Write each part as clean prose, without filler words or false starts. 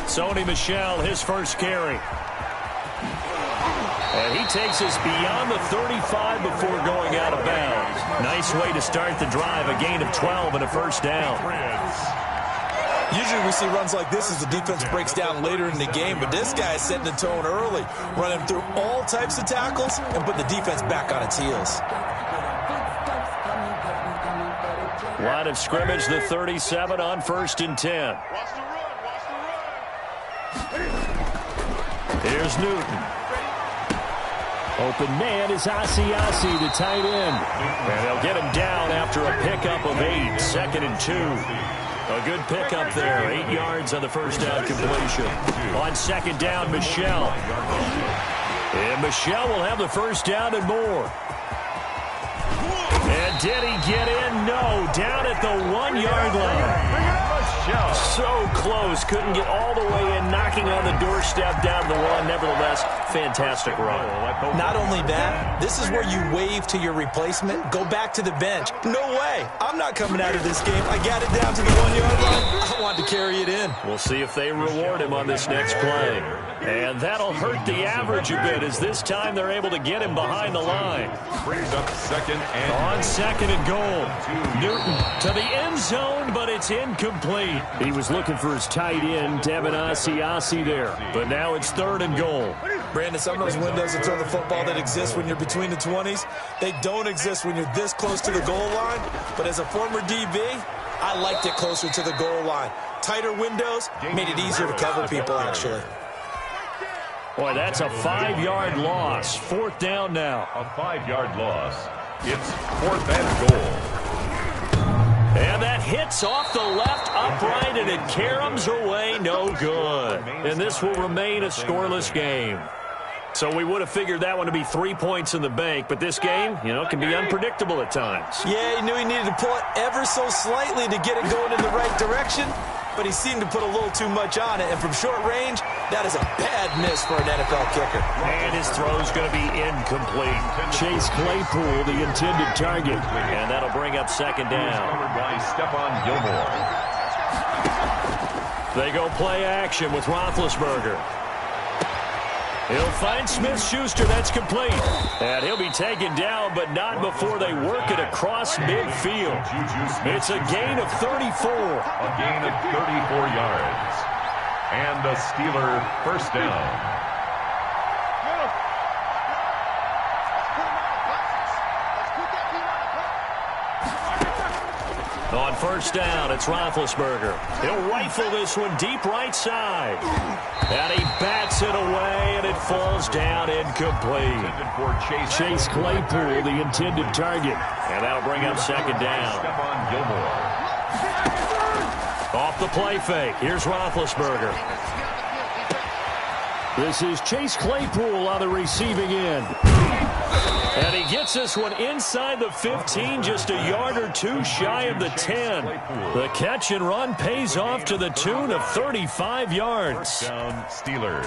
Sony Michel, his first carry. And he takes us beyond the 35 before going out of bounds. Nice way to start the drive, a gain of 12 and a first down. Usually we see runs like this as the defense breaks down later in the game, but this guy is setting the tone early, running through all types of tackles and putting the defense back on its heels. Line of scrimmage, the 37 on 1st and 10. Here's Newton. Open man is Asiasi, the tight end. And they'll get him down after a pickup of 8, 2nd and 2. A good pickup there, 8 yards on the first down completion. On 2nd down, Michel. And Michel will have the first down and more. And did he get in? No, down at the 1-yard line. So close, couldn't get all the way in, knocking on the doorstep down the one. Nevertheless, fantastic run. Not only that, this is where you wave to your replacement, go back to the bench. No way, I'm not coming out of this game. I got it down to the 1-yard line. I wanted to carry it in. We'll see if they reward him on this next play. And that'll hurt the average a bit, as this time they're able to get him behind the line. Brings up 2nd and on 2nd and goal. Newton to the end zone, but it's incomplete. He was looking for his tight end, Devin Asiasi there. But now it's 3rd and goal. Brandon, some of those windows to throw the football that exist when you're between the 20s, they don't exist when you're this close to the goal line. But as a former DB, I liked it closer to the goal line. Tighter windows made it easier to cover people, actually. Boy, that's a 5-yard loss. 4th down now. A 5-yard loss. It's 4th and goal. And that hits off the left upright, and it caroms away, no good. And this will remain a scoreless game. So we would have figured that one to be 3 points in the bank, but this game, can be unpredictable at times. Yeah, he knew he needed to pull it ever so slightly to get it going in the right direction, but he seemed to put a little too much on it, and from short range, that is a bad miss for an NFL kicker. And his throw's going to be incomplete. Chase Claypool, the intended target, and that'll bring up 2nd down. By Stephon Gilmore. They go play action with Roethlisberger. He'll find Smith-Schuster. That's complete. And he'll be taken down, but not before they work it across midfield. It's a gain of 34. A gain of 34 yards. And a Steeler first down. On 1st down, it's Roethlisberger. He'll rifle this one deep right side. And he bats it away, and it falls down incomplete. Chase Claypool, the intended target. And that'll bring up 2nd down. Stephon Gilmore. Off the play fake. Here's Roethlisberger. This is Chase Claypool on the receiving end. And he gets this one inside the 15, just a yard or two shy of the 10. The catch and run pays off to the tune of 35 yards. Down Steelers.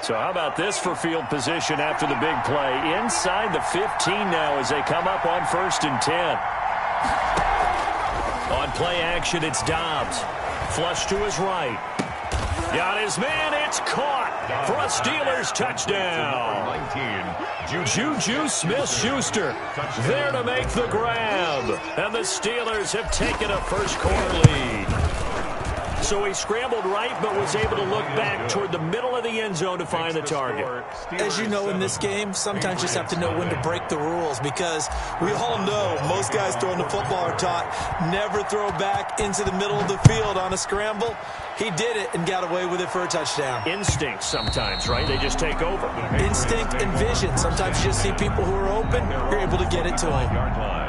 So how about this for field position after the big play? Inside the 15 now as they come up on 1st and 10. On play action, it's Dobbs. Flush to his right. Got his man, it's caught for a Steelers touchdown. 19, Juju Smith-Schuster there to make the grab. And the Steelers have taken a first quarter lead. So he scrambled right, but was able to look back toward the middle of the end zone to find the target. As you know, in this game, sometimes you just have to know when to break the rules, because we all know most guys throwing the football are taught never throw back into the middle of the field on a scramble. He did it and got away with it for a touchdown. Instinct sometimes, right? They just take over. Instinct and vision. Sometimes you just see people who are open, you're able to get it to them.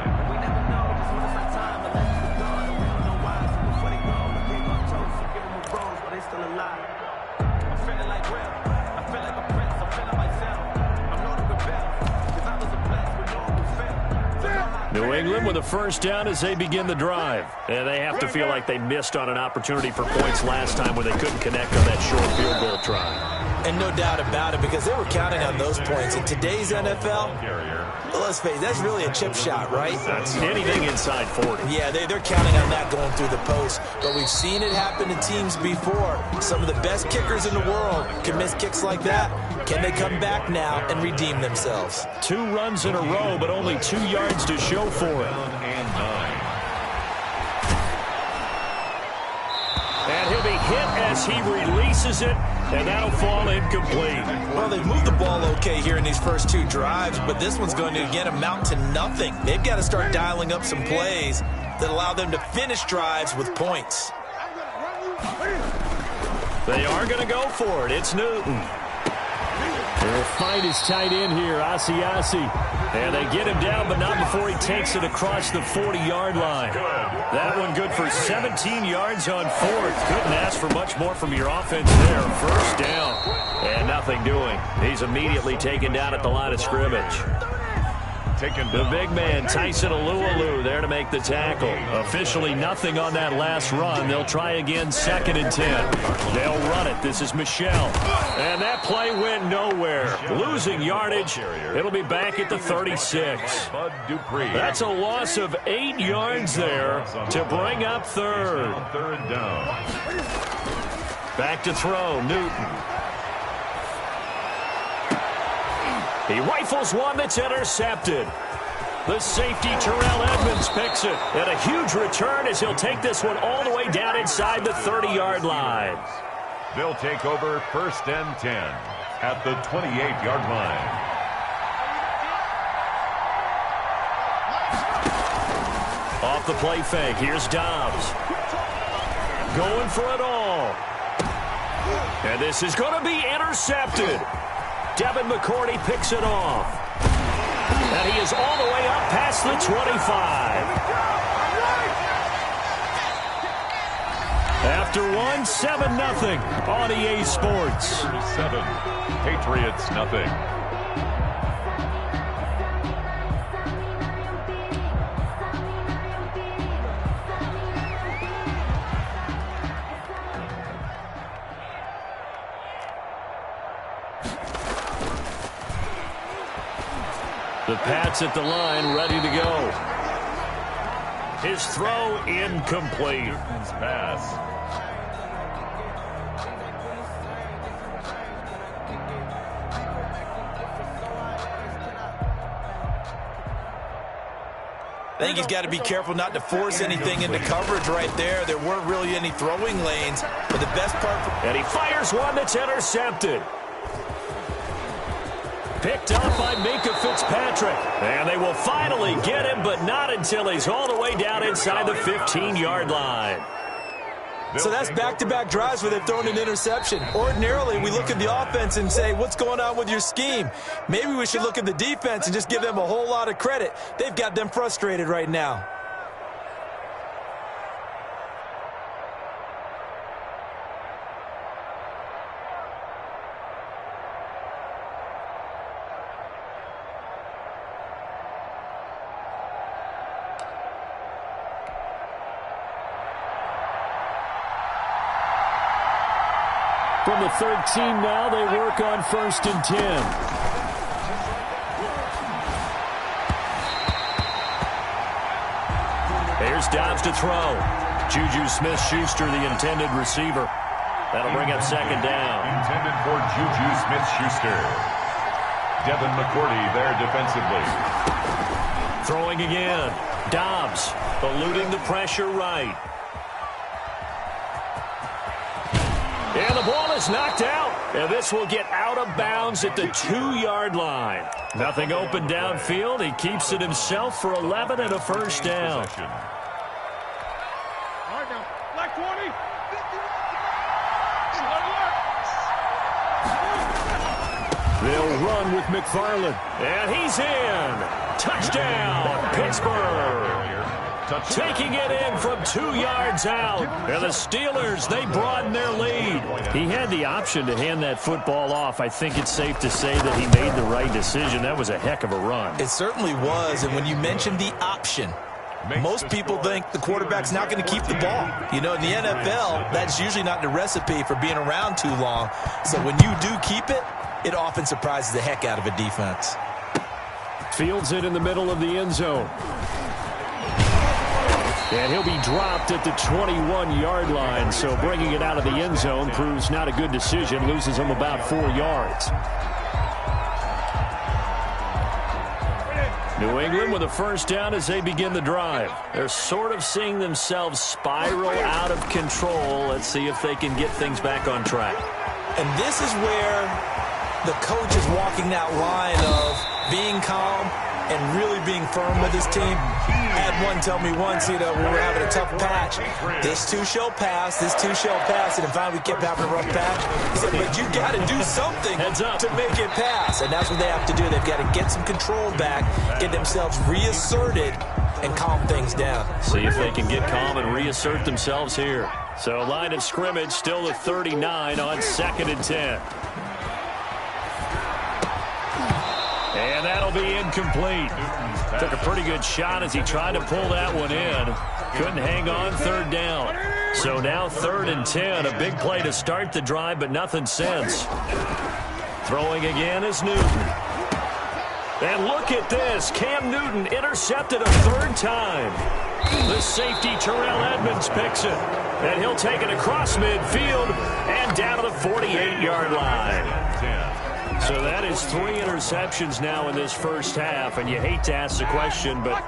New England with a first down as they begin the drive. And they have to feel like they missed on an opportunity for points last time when they couldn't connect on that short field goal try. And no doubt about it, because they were counting on those points. In today's NFL, let's face it, that's really a chip shot, right? That's anything inside 40. Yeah, they're counting on that going through the post. But we've seen it happen to teams before. Some of the best kickers in the world can miss kicks like that. Can they come back now and redeem themselves? 2 runs in a row, but only 2 yards to show for it. And he'll be hit as he releases it, and that'll fall incomplete. Well, they've moved the ball okay here in these first 2 drives, but this one's going to, again, amount to nothing. They've got to start dialing up some plays that allow them to finish drives with points. They are going to go for it. It's Newton. Their fight is tight in here, Asiasi. And they get him down, but not before he takes it across the 40-yard line. That one good for 17 yards on 4th. Couldn't ask for much more from your offense there. First down. And nothing doing. He's immediately taken down at the line of scrimmage. The big man, Tyson Alualu, there to make the tackle. Officially nothing on that last run. They'll try again, 2nd and 10. They'll run it. This is Michelle. And that play went nowhere. Losing yardage. It'll be back at the 36. That's a loss of 8 yards there to bring up 3rd. Back to throw, Newton. He rifles one that's intercepted. The safety, Terrell Edmonds, picks it. And a huge return as he'll take this one all the way down inside the 30-yard line. They'll take over 1st and 10 at the 28-yard line. Off the play fake, here's Dobbs. Going for it all. And this is going to be intercepted. Devin McCourty picks it off. And he is all the way up past the 25. After one, 7-0 on EA Sports. 7, Patriots nothing. The Pats at the line, ready to go. His throw incomplete. Pass. I think he's got to be careful not to force anything into coverage right there. There weren't really any throwing lanes. But the best part... And he fires one that's intercepted. Picked up by Minkah Fitzpatrick. And they will finally get him, but not until he's all the way down inside the 15-yard line. So that's back-to-back drives where they've thrown an interception. Ordinarily, we look at the offense and say, what's going on with your scheme? Maybe we should look at the defense and just give them a whole lot of credit. They've got them frustrated right now. From the 13 now, they work on 1st and 10. Here's Dobbs to throw. Juju Smith-Schuster, the intended receiver. That'll bring up 2nd down. Intended for Juju Smith-Schuster. Devin McCourty there defensively. Throwing again. Dobbs eluding the pressure right. And the ball is knocked out. And this will get out of bounds at the 2-yard line. Nothing open downfield. He keeps it himself for 11 and a first down. Black 20. They'll run with McFarland. And he's in. Touchdown, Pittsburgh. Taking it in from 2 yards out. And the Steelers, they broaden their lead. He had the option to hand that football off. I think it's safe to say that he made the right decision. That was a heck of a run. It certainly was. And when you mentioned the option, Most people think the quarterback's not going to keep the ball. You know, in the NFL, that's usually not the recipe for being around too long. So when you do keep it, it often surprises the heck out of a defense. Fields it in the middle of the end zone. And he'll be dropped at the 21-yard line, so bringing it out of the end zone proves not a good decision, loses him about 4 yards. New England with a first down as they begin the drive. They're sort of seeing themselves spiral out of control. Let's see if they can get things back on track. And this is where the coach is walking that line of being calm and really being firm with his team. I had one tell me once, you know, we were having a tough patch. This too shall pass, this too shall pass. And in fact, we kept having a rough patch. He said, but you got to do something to make it pass. And that's what they have to do. They've got to get some control back, get themselves reasserted, and calm things down. See if they can get calm and reassert themselves here. So line of scrimmage still the 39 on 2nd and 10. And that'll be incomplete. Took a pretty good shot as he tried to pull that one in. Couldn't hang on, 3rd down. So now 3rd and 10. A big play to start the drive, but nothing since. Throwing again is Newton. And look at this. Cam Newton intercepted a 3rd time. The safety, Terrell Edmonds, picks it. And he'll take it across midfield and down to the 48-yard line. So that is 3 interceptions now in this first half, and you hate to ask the question, but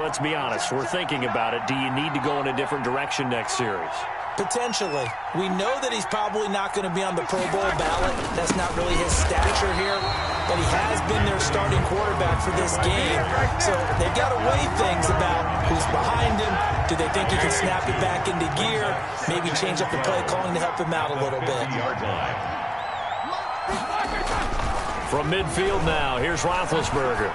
let's be honest, we're thinking about it. Do you need to go in a different direction next series? Potentially. We know that he's probably not going to be on the Pro Bowl ballot. That's not really his stature here, but he has been their starting quarterback for this game. So they've got to weigh things about who's behind him. Do they think he can snap it back into gear? Maybe change up the play calling to help him out a little bit. From midfield now, here's Roethlisberger.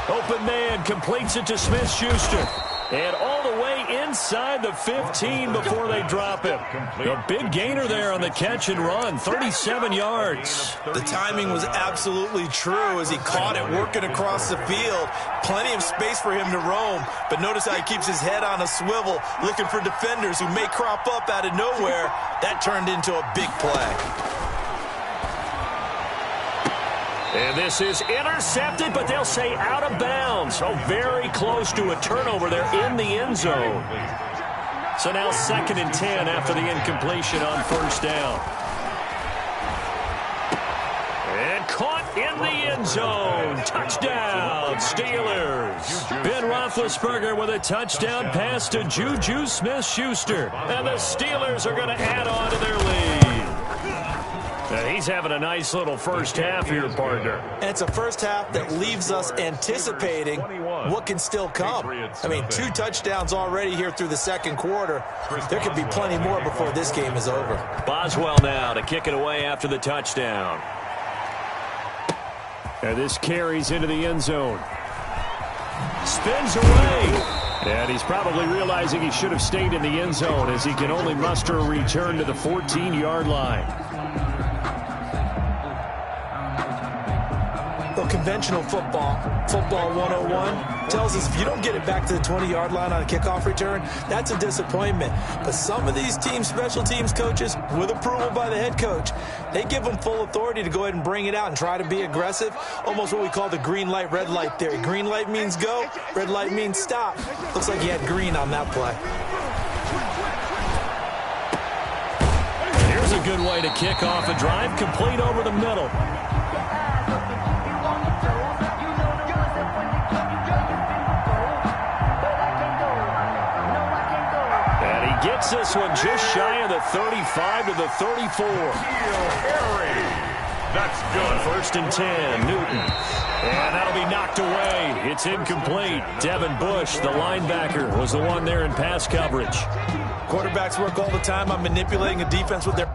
Open man, completes it to Smith-Schuster. And all the way inside the 15 before they drop him. A big gainer there on the catch and run, 37 yards. The timing was absolutely true as he caught it working across the field. Plenty of space for him to roam, but notice how he keeps his head on a swivel, looking for defenders who may crop up out of nowhere. That turned into a big play. And this is intercepted, but they'll say out of bounds. So very close to a turnover there in the end zone. So now 2nd and 10 after the incompletion on 1st down. And caught in the end zone. Touchdown, Steelers. Ben Roethlisberger with a touchdown pass to Juju Smith-Schuster. And the Steelers are going to add on to their lead. And he's having a nice little first half here, partner. And it's a first half that leaves us anticipating what can still come. I mean, 2 touchdowns already here through the 2nd quarter. There could be plenty more before this game is over. Boswell now to kick it away after the touchdown. And this carries into the end zone. Spins away. And he's probably realizing he should have stayed in the end zone as he can only muster a return to the 14-yard line. Conventional football 101, tells us if you don't get it back to the 20-yard line on a kickoff return, that's a disappointment. But some of these teams, special teams coaches, with approval by the head coach, they give them full authority to go ahead and bring it out and try to be aggressive. Almost what we call the green light, red light theory. Green light means go, red light means stop. Looks like he had green on that play. Here's a good way to kick off a drive, complete over the middle. Gets this one just shy of the 35 to the 34. That's good. 1st and 10, Newton. And that'll be knocked away. It's incomplete. Devin Bush, the linebacker, was the one there in pass coverage. Quarterbacks work all the time on manipulating a defense with their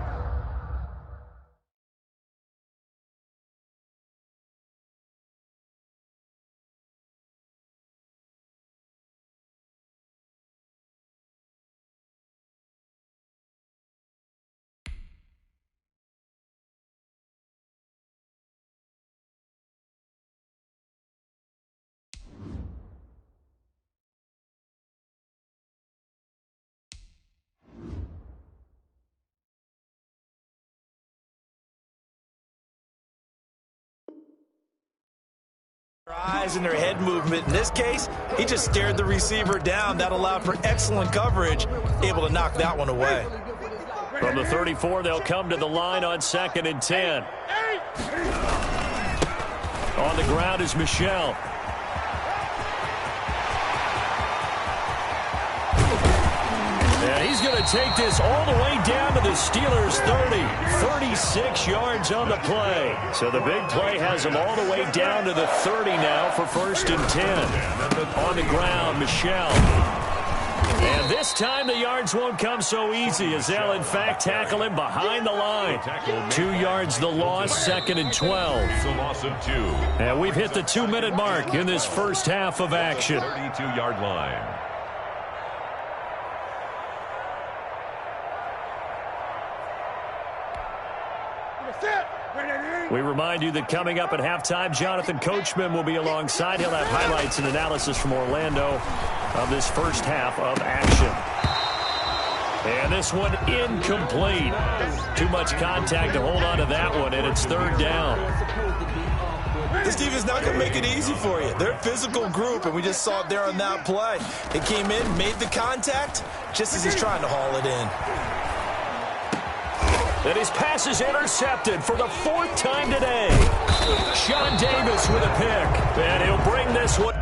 eyes and their head movement. In this case, he just stared the receiver down. That allowed for excellent coverage, able to knock that one away. From the 34, they'll come to the line on 2nd and 10. On the ground is Michel. And he's going to take this all the way down to the Steelers' 30. 36 yards on the play. So the big play has him all the way down to the 30 now for 1st and 10. On the ground, Michel. And this time the yards won't come so easy as they'll, in fact, tackle him behind the line. 2 yards the loss, 2nd and 12. It's a loss of 2. And we've hit the 2-minute mark in this first half of action. 32-yard line. We remind you that coming up at halftime, Jonathan Coachman will be alongside. He'll have highlights and analysis from Orlando of this first half of action. And this one incomplete. Too much contact to hold on to that one, and it's 3rd down. This team is not going to make it easy for you. They're a physical group, and we just saw it there on that play. It came in, made the contact, just as he's trying to haul it in. And his pass is intercepted for the 4th time today. Sean Davis with a pick. And he'll bring this one.